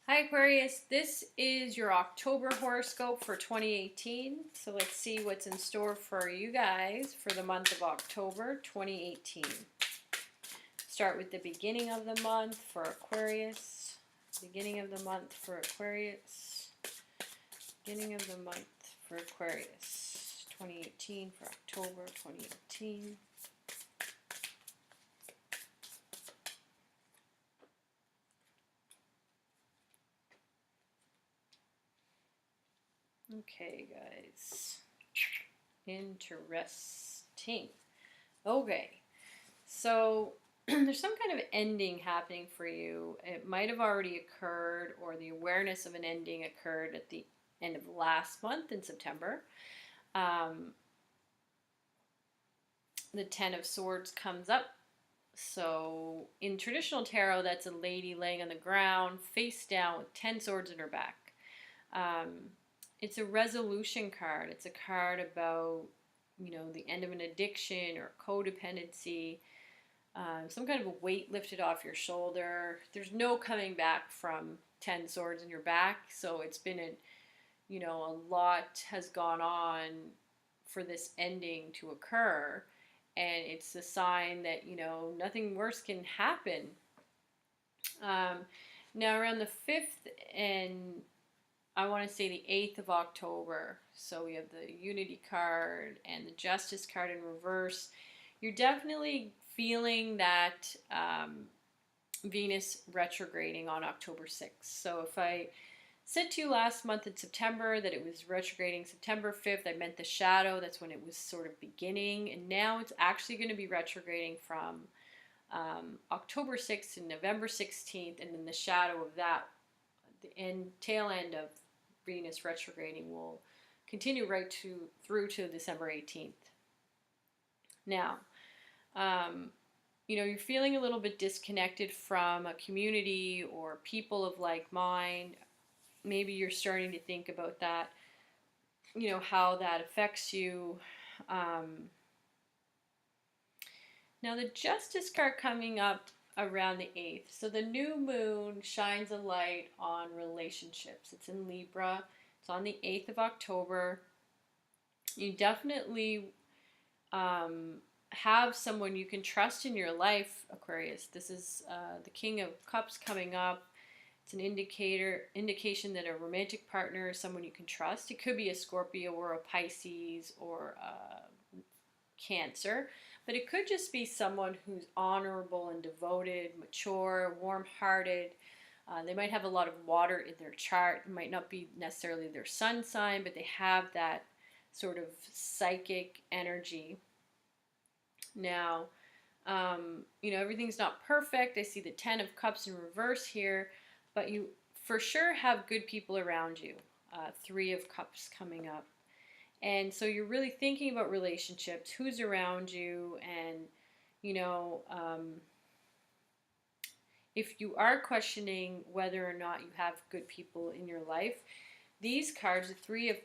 Hi Aquarius, this is your October horoscope for 2018. So let's see what's in store for you guys for the month of October 2018. Start with the beginning of the month for Aquarius. Beginning of the month for Aquarius. Beginning of the month for Aquarius 2018 for October 2018. Okay, guys. Interesting. Okay, so there's some kind of ending happening for you. It might have already occurred, or the awareness of an ending occurred at the end of last month in September. The Ten of Swords comes up. So in traditional tarot, that's a lady laying on the ground, face down, with 10 swords in her back. It's a resolution card. It's a card about, the end of an addiction or codependency, some kind of a weight lifted off your shoulder. There's no coming back from 10 swords in your back. So it's been a lot has gone on for this ending to occur. And it's a sign that, nothing worse can happen. Now around the 5th and I want to say the 8th of October. So we have the Unity card and the Justice card in reverse. You're definitely feeling that Venus retrograding on October 6th. So if I said to you last month in September that it was retrograding September 5th, I meant the shadow. That's when it was sort of beginning. And now it's actually going to be retrograding from October 6th to November 16th. And then the shadow of that, the tail end of Venus retrograding, will continue through to December 18th. Now, you're feeling a little bit disconnected from a community or people of like mind. Maybe you're starting to think about that, how that affects you. Now, the Justice card coming up around the 8th. So the new moon shines a light on relationships. It's in Libra. It's on the 8th of October. You definitely have someone you can trust in your life, Aquarius. This is the King of Cups coming up. It's an indication that a romantic partner is someone you can trust. It could be a Scorpio or a Pisces or a Cancer, but it could just be someone who's honorable and devoted, mature, warm-hearted. They might have a lot of water in their chart. It might not be necessarily their sun sign, but they have that sort of psychic energy. Now, everything's not perfect. I see the 10 of Cups in reverse here, but you for sure have good people around you. 3 of Cups coming up. And so you're really thinking about relationships, who's around you, and, if you are questioning whether or not you have good people in your life, these cards, the 3 of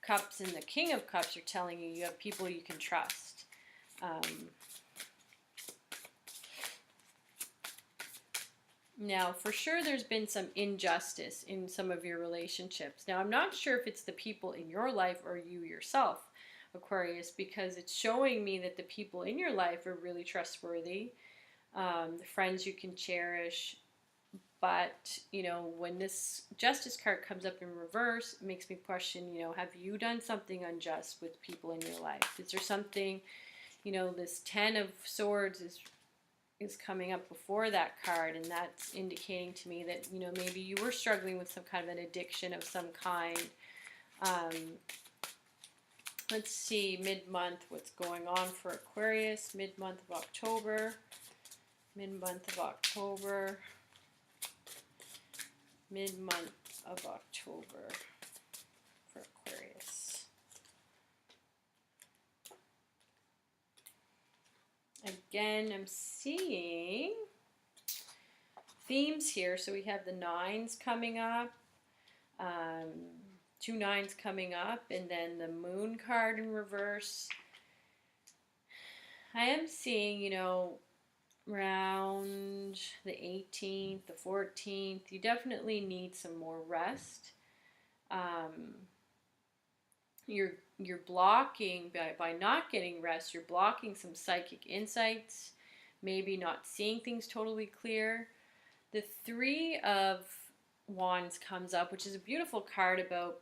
Cups and the King of Cups, are telling you have people you can trust. Now, for sure, there's been some injustice in some of your relationships. Now, I'm not sure if it's the people in your life or you yourself, Aquarius, because it's showing me that the people in your life are really trustworthy, the friends you can cherish. But, when this Justice card comes up in reverse, it makes me question, have you done something unjust with people in your life? Is there something, this 10 of Swords is coming up before that card, and that's indicating to me that maybe you were struggling with some kind of an addiction of some kind. Let's see, mid-month, what's going on for Aquarius, mid-month of October, mid-month of October, mid-month of October for Aquarius. Again, I'm seeing themes here. So we have the 9s coming up, 2 9s coming up, and then the Moon card in reverse. I am seeing, around the 18th, the 14th, you definitely need some more rest. Um, you're blocking by not getting rest. You're blocking some psychic insights, maybe not seeing things totally clear. The Three of Wands comes up, which is a beautiful card about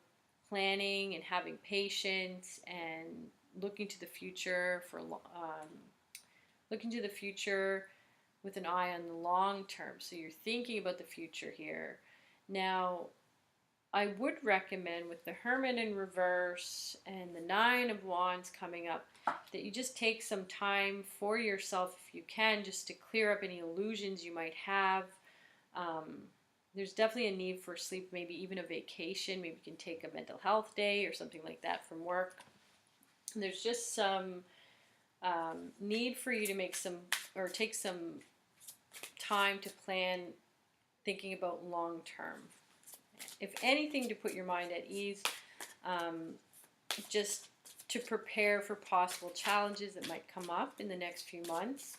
planning and having patience and looking to the future for looking to the future with an eye on the long term. So you're thinking about the future here. Now, I would recommend with the Hermit in reverse and the Nine of Wands coming up that you just take some time for yourself if you can, just to clear up any illusions you might have. There's definitely a need for sleep, maybe even a vacation. Maybe you can take a mental health day or something like that from work. And there's just some need for you to make some or take some time to plan, thinking about long term. If anything, to put your mind at ease, just to prepare for possible challenges that might come up in the next few months.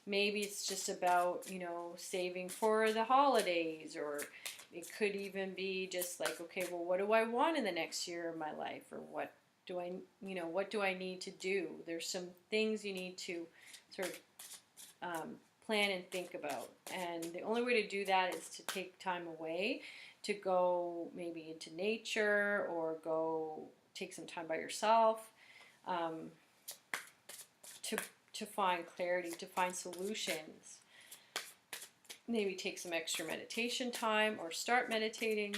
Maybe it's just about, saving for the holidays, or it could even be just like, okay, well, what do I want in the next year of my life, or what do I need to do? There's some things you need to sort of plan and think about, and the only way to do that is to take time away, to go maybe into nature or go take some time by yourself, to find clarity, to find solutions. Maybe take some extra meditation time or start meditating,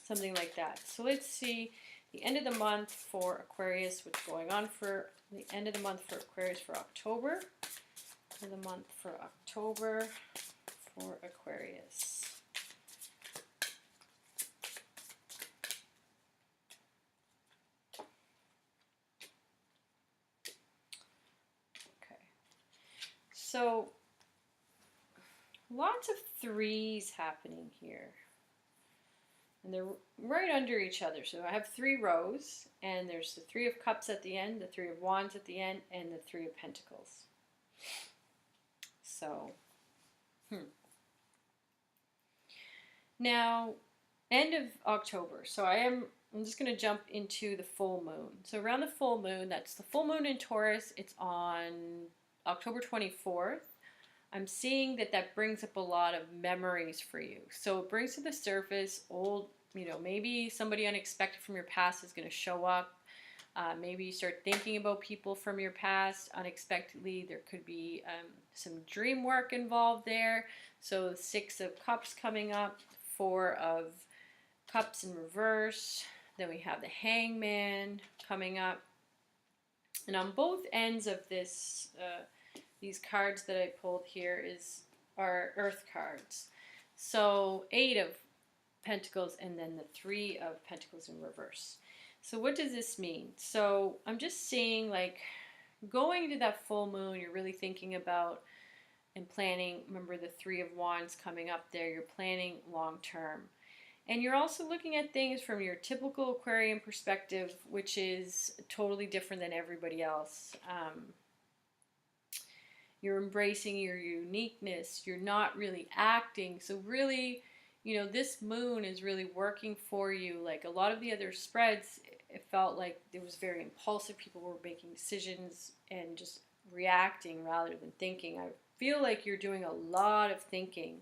something like that. So let's see the end of the month for Aquarius, what's going on for the end of the month for Aquarius for October. For the month for October for Aquarius. So, lots of threes happening here. And they're right under each other. So I have 3 rows, and there's the Three of Cups at the end, the Three of Wands at the end, and the Three of Pentacles. So, Now, end of October. So I'm just going to jump into the full moon. So around the full moon, that's the full moon in Taurus. It's on October 24th. I'm seeing that brings up a lot of memories for you. So it brings to the surface old, maybe somebody unexpected from your past is going to show up. Maybe you start thinking about people from your past unexpectedly. There could be some dream work involved there. So 6 of Cups coming up, 4 of Cups in reverse. Then we have the Hangman coming up. And on both ends of this, these cards that I pulled here are Earth cards. So 8 of Pentacles and then the 3 of Pentacles in reverse. So what does this mean? So I'm just seeing, like, going into that full moon, you're really thinking about and planning. Remember the 3 of Wands coming up there. You're planning long term. And you're also looking at things from your typical Aquarian perspective, which is totally different than everybody else. You're embracing your uniqueness. You're not really acting. So really, this moon is really working for you. Like a lot of the other spreads, it felt like it was very impulsive. People were making decisions and just reacting rather than thinking. I feel like you're doing a lot of thinking.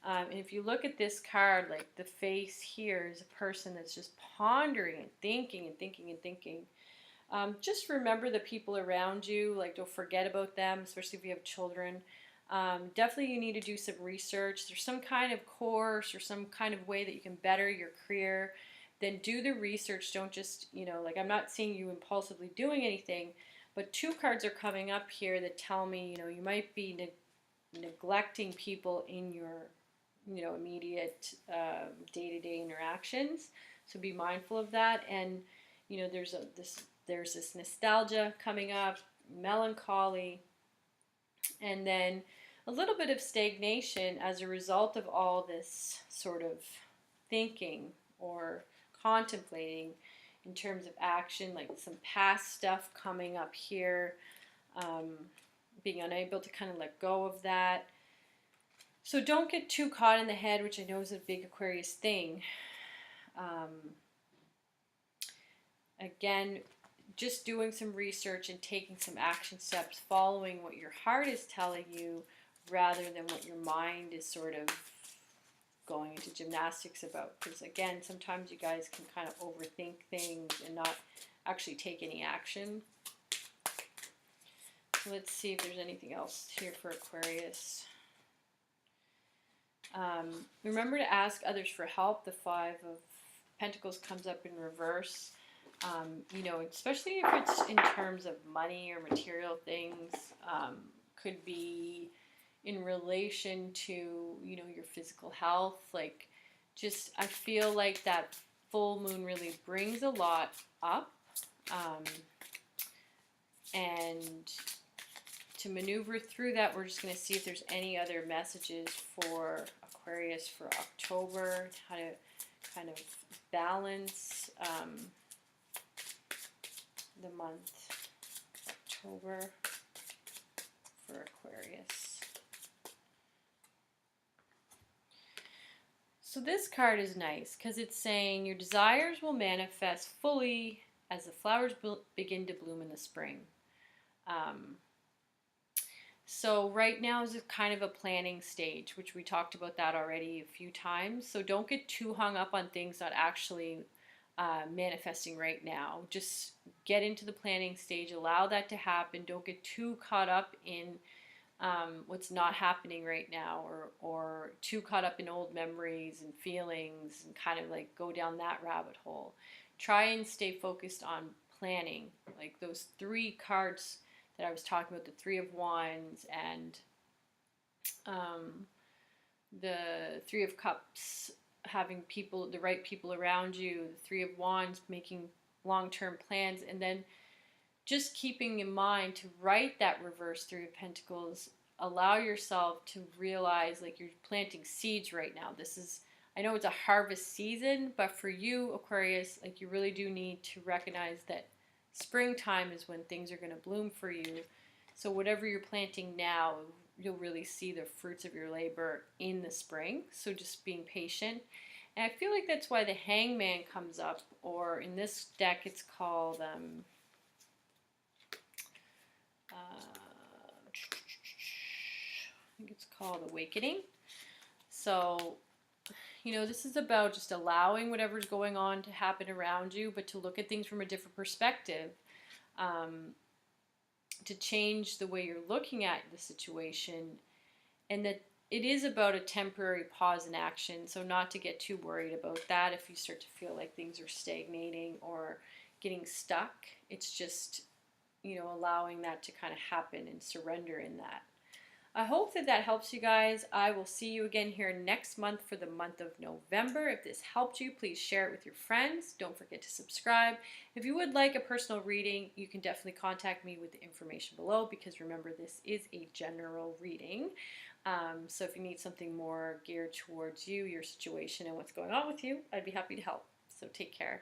And if you look at this card, like the face here is a person that's just pondering and thinking and thinking and thinking. Just remember the people around you. Like, don't forget about them, especially if you have children. Definitely you need to do some research. There's some kind of course or some kind of way that you can better your career. Then do the research. Don't just, like, I'm not seeing you impulsively doing anything, but 2 cards are coming up here that tell me, you might be neglecting people in your, immediate day-to-day interactions. So be mindful of that. And, there's this nostalgia coming up, melancholy, and then a little bit of stagnation as a result of all this sort of thinking or contemplating in terms of action, like some past stuff coming up here. being unable to kind of let go of that. So don't get too caught in the head, which I know is a big Aquarius thing. Again, just doing some research and taking some action steps, following what your heart is telling you rather than what your mind is sort of going into gymnastics about. Because again, sometimes you guys can kind of overthink things and not actually take any action. So let's see if there's anything else here for Aquarius. Remember to ask others for help. The Five of Pentacles comes up in reverse. You know, especially if it's in terms of money or material things, could be in relation to, you know, your physical health. Like, just, I feel like that full moon really brings a lot up. And to maneuver through that, we're just going to see if there's any other messages for Aquarius for October, how to kind of balance the month of October for Aquarius. So this card is nice because it's saying your desires will manifest fully as the flowers begin to bloom in the spring. So right now is a kind of a planning stage, which we talked about that already a few times. So don't get too hung up on things not actually manifesting right now. Just get into the planning stage, allow that to happen. Don't get too caught up in what's not happening right now, or too caught up in old memories and feelings and kind of like go down that rabbit hole. Try and stay focused on planning, like those three cards that I was talking about, the Three of Wands and the Three of Cups, having people, the right people around you, the Three of Wands, making long-term plans, and then just keeping in mind to write that reverse Three of Pentacles. Allow yourself to realize like you're planting seeds right now. This is, I know it's a harvest season, but for you, Aquarius, like you really do need to recognize that springtime is when things are going to bloom for you. So whatever you're planting now, you'll really see the fruits of your labor in the spring. So just being patient. And I feel like that's why the Hangman comes up, or in this deck it's called I think it's called Awakening. So, you know, this is about just allowing whatever's going on to happen around you, but to look at things from a different perspective, to change the way you're looking at the situation, and that it is about a temporary pause in action. So not to get too worried about that if you start to feel like things are stagnating or getting stuck. It's just, you know, allowing that to kind of happen and surrender in that. I hope that that helps you guys. I will see you again here next month for the month of November. If this helped you, please share it with your friends. Don't forget to subscribe. If you would like a personal reading, you can definitely contact me with the information below, because remember, this is a general reading. So if you need something more geared towards you, your situation, and what's going on with you, I'd be happy to help. So take care.